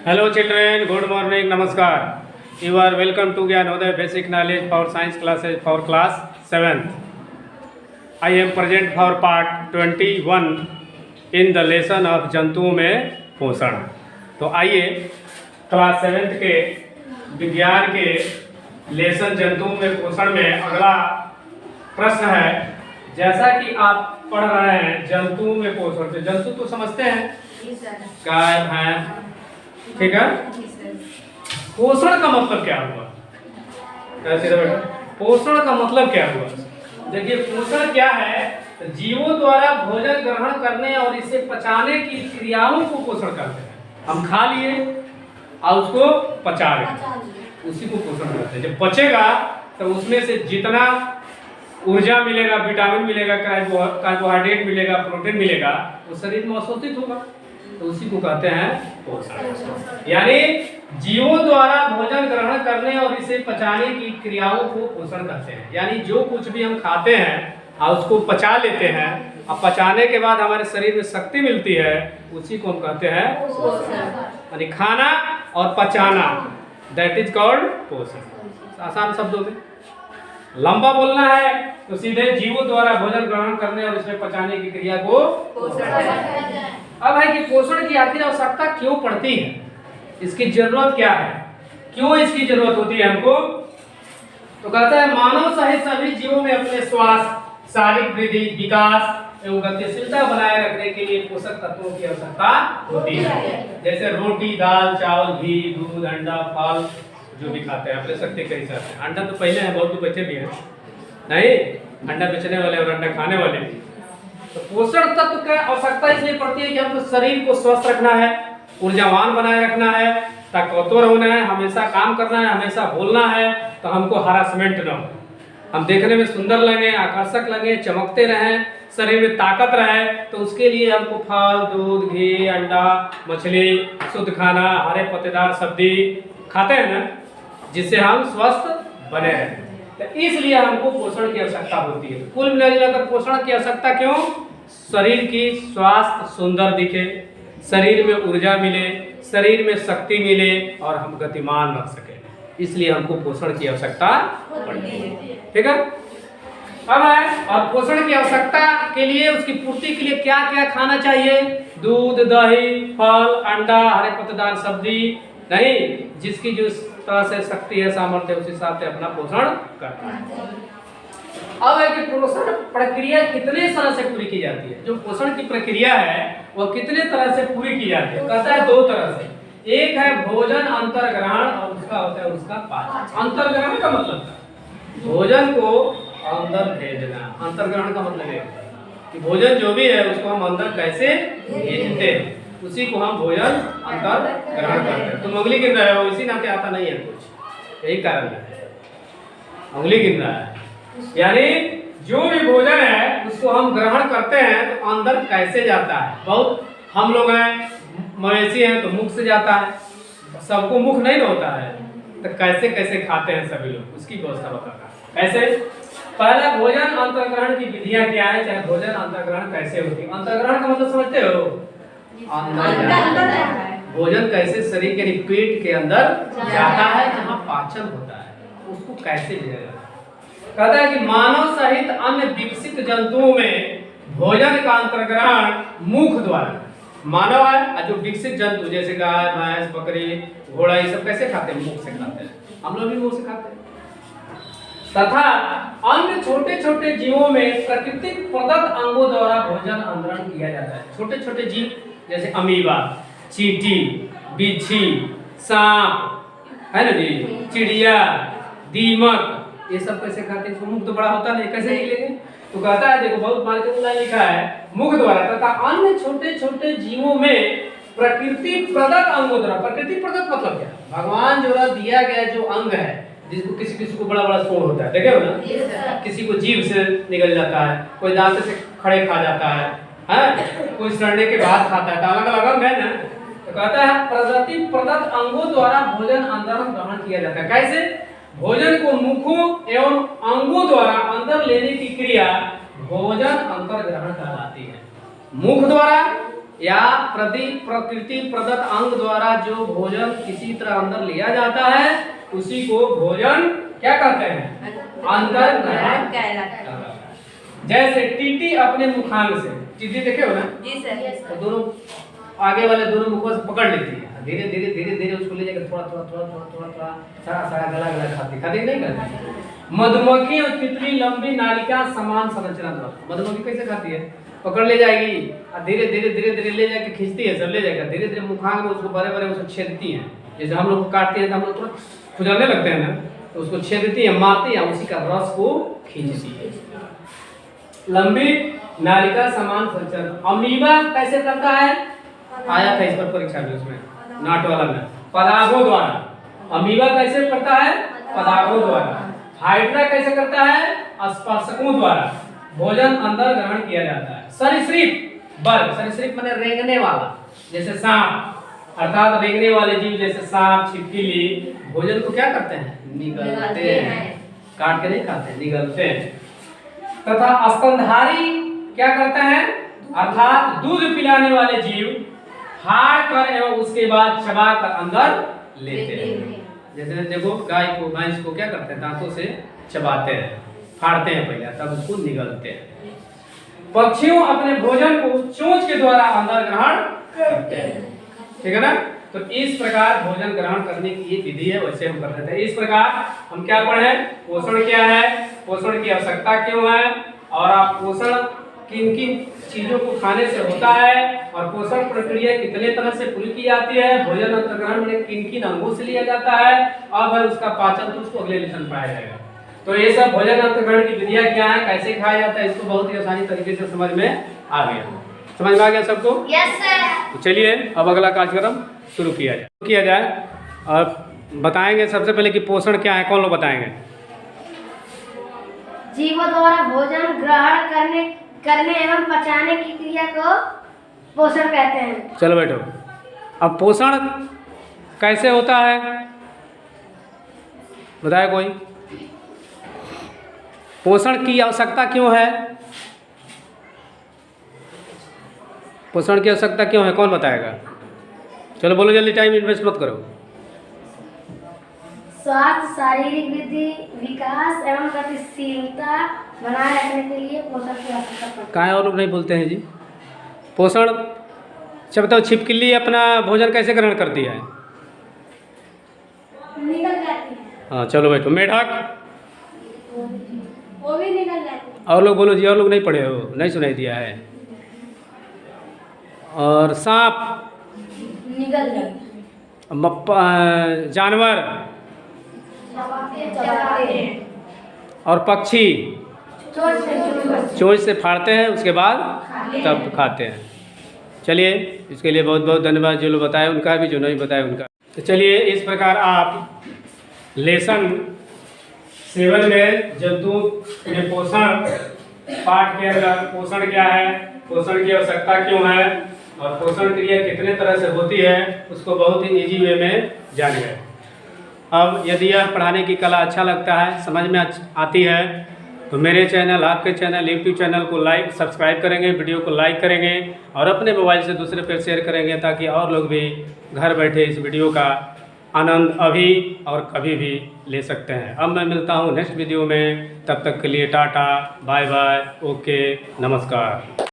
Hello children, good morning, namaskar. You are welcome to Gyanodaya Basic Knowledge for Science classes for class 7th. I am present for part 21 in the lesson of जंतुओं में पोषण। तो आइए class 7th के विज्ञान के lesson जंतुओं में पोषण में अगला प्रश्न है। जैसा कि आप पढ़ रहे हैं जंतुओं में पोषण, तो जंतु तो समझते हैं, गाय भैंस, ठीक है। पोषण का मतलब क्या हुआ? पोषण का मतलब क्या हुआ? देखिए, पोषण क्या है? जीवों द्वारा भोजन ग्रहण करने और इसे पचाने की क्रियाओं को पोषण करते हैं। हम खा लिए और उसको पचा लें, उसी को पोषण करते हैं। जब पचेगा तो उसमें से जितना ऊर्जा मिलेगा, विटामिन मिलेगा, कार्बोहाइड्रेट मिलेगा, प्रोटीन मिलेगा, वो शरीर में अवशोषित होगा, तो उसी को कहते हैं पोषण। यानी जीवों द्वारा भोजन ग्रहण करने और इसे पचाने की क्रियाओं को पोषण कहते हैं। यानी जो कुछ भी हम खाते हैं और उसको पचा लेते हैं, और पचाने के बाद हमारे शरीर में शक्ति मिलती है, उसी को हम कहते हैं पोषण। यानी खाना और पचाना, दैट इज कॉल्ड पोषण। आसान शब्दों में लंबा बोलना है तो सीधे जीवों द्वारा भोजन ग्रहण करने और इसमें पचाने की क्रिया को पोषण। अब है कि पोषण की आखिर आवश्यकता क्यों पड़ती है, इसकी जरूरत क्या है, क्यों इसकी जरूरत होती है हमको? तो कहता है मानव सहित सभी जीवों में अपने स्वास्थ्य, शारीरिक वृद्धि, विकास एवं गतिशीलता बनाए रखने के लिए पोषक तत्वों की आवश्यकता होती है। जैसे रोटी, दाल, चावल, घी, दूध, अंडा, फल जो भी खाते हैं, अपने शक्ति के हिसाब से। अंडा तो पहले है, बहुत बच्चे भी हैं नहीं, अंडा बेचने वाले और अंडा खाने वाले भी। तो पोषण तत्व का आवश्यकता इसलिए पड़ती है कि हमको शरीर को स्वस्थ रखना है, ऊर्जावान बनाए रखना है, ताकतवर होना है, हमेशा काम करना है, हमेशा बोलना है, तो हमको हरासमेंट न हो, हम देखने में सुंदर लगे, आकर्षक लगे, चमकते रहें, शरीर में ताकत रहे, तो उसके लिए हमको फल, दूध, घी, अंडा, मछली, शुद्ध खाना, हरे पत्तेदार सब्जी खाते हैं ना, जिससे हम स्वस्थ बने रहें। तो इसलिए हमको पोषण की आवश्यकता होती है। कुल मिलाकर पोषण की आवश्यकता क्यों? शरीर की स्वास्थ्य सुंदर दिखे, शरीर में ऊर्जा मिले, शरीर में शक्ति मिले और हम गतिमान रह सके, इसलिए हमको पोषण की आवश्यकता पड़ती है। ठीक है। अब है, और पोषण की आवश्यकता के लिए, उसकी पूर्ति के लिए क्या क्या खाना चाहिए? दूध, दही, फल, अंडा, हरे पत्तेदार सब्जी, नहीं, जिसकी जो तरह से शक्ति है, सामर्थ्य, उस हिसाब से अपना पोषण करता है। अब है कि पोषण प्रक्रिया कितने तरह से पूरी की जाती है? जो पोषण की प्रक्रिया है वह कितने तरह से पूरी की जाती है? कहता है दो तरह से। एक है भोजन अंतर्ग्रहण और दूसरा होता है उसका पाचन। अंतर्ग्रहण का मतलब भोजन को अंदर भेजना, अंतर्ग्रहण का मतलब है कि भोजन जो भी है उसको हम अंदर कैसे भेजते हैं, उसी को हम भोजन अंतर ग्रहण करते हैं। तुम उंगली गिन रहे हो, इसी नाते आता नहीं है कुछ, यही कारण है, उंगली गिन रहा है। यानी जो भी भोजन है उसको हम ग्रहण करते हैं तो अंदर कैसे जाता है। बहुत हम लोग हैं, मवेशी हैं, तो मुख से जाता है, सबको मुख नहीं होता है, तो कैसे कैसे खाते हैं सभी लोग, उसकी व्यवस्था बताता है। कैसे? पहला, भोजन अंतर्ग्रहण की विधियां क्या है, चाहे भोजन अंतर्ग्रहण कैसे होती है? अंतर्ग्रहण का मतलब समझते हो? भोजन कैसे शरीर के पेट के अंदर जाता है, जहाँ पाचन होता है, उसको कैसे लिया जाता है? कहता है कि मानव सहित अन्य विकसित जंतुओं में भोजन का अंतर्ग्रहण मुख द्वारा, मानव है जो विकसित जंतु जैसे गाय, भैंस, बकरी, घोड़ा, ये सब कैसे खाते हैं? मुख से खाते हैं, हम लोग भी मुख से खाते हैं। तथा अन्य छोटे छोटे जीवों में प्राकृतिक प्रदत्त अंगों द्वारा भोजन अंतरण किया जाता है। छोटे छोटे जीव जैसे अमीबा, चींटी, बिच्छी, सांप है ना जी, चिड़िया, दीमक, ये सब कैसे खाते हैं? मुख तो बड़ा होता नहीं, कैसे निकलेंगे? तो कहता है, देखो बहुत मार्केट में लिखा है, मुख द्वारा तथा अन्य छोटे छोटे जीवों में प्रकृति प्रदत्त अंगों द्वारा। प्रकृति प्रदत्त मतलब क्या? भगवान द्वारा दिया गया जो अंग है, जिसको किसी किसी को बड़ा बड़ा सूंड होता है, देखे हो ना, किसी को जीभ से निकल जाता है, कोई दांत से खड़े खा जाता है, कोई सड़ने के बाद खाता है, तो अलग अलग अंग है ना। तो कहता है प्रकृति प्रदत्त अंगों द्वारा भोजन अंदर ग्रहण किया जाता है। कैसे? भोजन को मुखों एवं अंगों द्वारा अंदर लेने की क्रिया भोजन अंतर ग्रहण कहलाती है। मुख द्वारा या प्रकृति प्रदत्त अंग द्वारा जो भोजन किसी तरह अंदर लिया जाता है उसी को भोजन क्या कहते हैं? अंतर ग्रहण कहलाता है। जैसे टीटी अपने मुखांग से, टीटी देखे हो ना जी सर, तो दोनों आगे वाले दोनों मुखों से पकड़ लेती है, धीरे धीरे धीरे धीरे उसको ले जाकर थोड़ा थोड़ा थोड़ा थोड़ा थोड़ा थोड़ा सारा सारा गला गला खाती नहीं करती। मधुमक्खी और तितली लंबी नालिका समान संरचना द्वारा, मधुमक्खी कैसे खाती है? पकड़ ले जाएगी और धीरे धीरे धीरे धीरे ले जाके खींचती है, सब ले जाएगा, धीरे धीरे मुखांग में उसको बड़े बड़े उसको छेदती है। जैसे हम लोग काटते हैं तो हम लोग थोड़ा खुजलने लगते हैं ना, तो उसको छेदती है, मारती है, उसी का रस को खींचती है। लंबी नालिका समान संरचना। अमीबा कैसे करता है? आया था इस पर परीक्षा में, उसमें नाट वाला में, पदार्थों द्वारा। अमीबा कैसे करता है? पदार्थों द्वारा। हाइड्रा कैसे करता है? स्पर्शकों द्वारा भोजन अंदर ग्रहण किया जाता है। सरीसृप वर्ग, सरीसृप माने रेंगने वाला, जैसे सांप, अर्थात रेंगने वाले जीव जैसे सांप, छिपकली भोजन को क्या करते हैं? निगलते हैं, काट के नहीं खाते, निगलते हैं। तथा स्तनधारी क्या करता है? अर्थात दूध पिलाने वाले जीव फाड़ कर एवं उसके बाद चबा कर अंदर लेते हैं। जैसे देखो गाय को, भैंस को क्या करते हैं? दांतों से चबाते हैं, फाड़ते हैं पहले, तब उसको निगलते हैं। पक्षियों अपने भोजन को चोंच के द्वारा अंदर ग्रहण करते हैं, ठीक है ना। तो इस प्रकार भोजन ग्रहण करने की ये विधि है, वैसे हम करते थे। इस प्रकार हम क्या पढ़े? पोषण क्या है, पोषण की आवश्यकता क्यों है, और आप पोषण किन किन चीजों को खाने से होता है, और पोषण प्रक्रिया कितने तरह से पूरी की जाती है, भोजन अंतर्ग्रहण में किन किन अंगों से लिया जाता है, अब है उसका पाचन, तो उसको अगले लेसन पढ़ाया जाएगा। तो ये सब भोजन अंतर्ग्रहण की विधियां क्या है, कैसे खाया जाता है, इसको बहुत ही आसानी तरीके से समझ में आ गया। समझ में आ गया सबको? Yes sir. तो चलिए अब अगला कार्यक्रम शुरू किया जाए और बताएंगे सबसे पहले कि पोषण क्या है। कौन लोग बताएंगे? जीवों द्वारा भोजन ग्रहण करने एवं पचाने की क्रिया को पोषण कहते हैं। चलो बैठो। अब पोषण कैसे होता है बताए कोई? पोषण की आवश्यकता क्यों है? पोषण की आवश्यकता क्यों है, कौन बताएगा? चलो बोलो जल्दी, टाइम इन्वेस्ट मत करो। स्वास्थ्य, शारीरिक वृद्धि, विकास एवं गतिशीलता बनाए रखने के लिए पोषण की आवश्यकता पड़ती है। कहाँ और लोग नहीं बोलते हैं जी? पोषण जब बताओ, छिपकली अपना भोजन कैसे ग्रहण करती है? निकल जाती है। हाँ चलो बैठो। मेढक? वो भी निकल जाती है। और लोग बोलो जी, और लोग नहीं पढ़े हो, नहीं सुनाई दिया है। और सांप? निकल जाती है। जानवर? चबाते हैं। और पक्षी? चोंच से फाड़ते हैं, उसके बाद तब खाते हैं। चलिए, इसके लिए बहुत बहुत धन्यवाद जो लोग बताए उनका भी, जो नहीं बताए उनका। तो चलिए, इस प्रकार आप लेसन 7 में जंतु में पोषण पाठ के अंदर पोषण क्या है, पोषण की आवश्यकता क्यों है, और पोषण क्रिया कितने तरह से होती है, उसको बहुत ही इजी वे में जान गए। अब यदि यह पढ़ाने की कला अच्छा लगता है, समझ में आती है, तो मेरे चैनल, आपके चैनल, यूट्यूब चैनल को सब्सक्राइब करेंगे, वीडियो को लाइक करेंगे और अपने मोबाइल से दूसरे पर शेयर करेंगे, ताकि और लोग भी घर बैठे इस वीडियो का आनंद अभी और कभी भी ले सकते हैं। अब मैं मिलता हूँ नेक्स्ट वीडियो में, तब तक के लिए टाटा, बाय बाय, ओके, नमस्कार।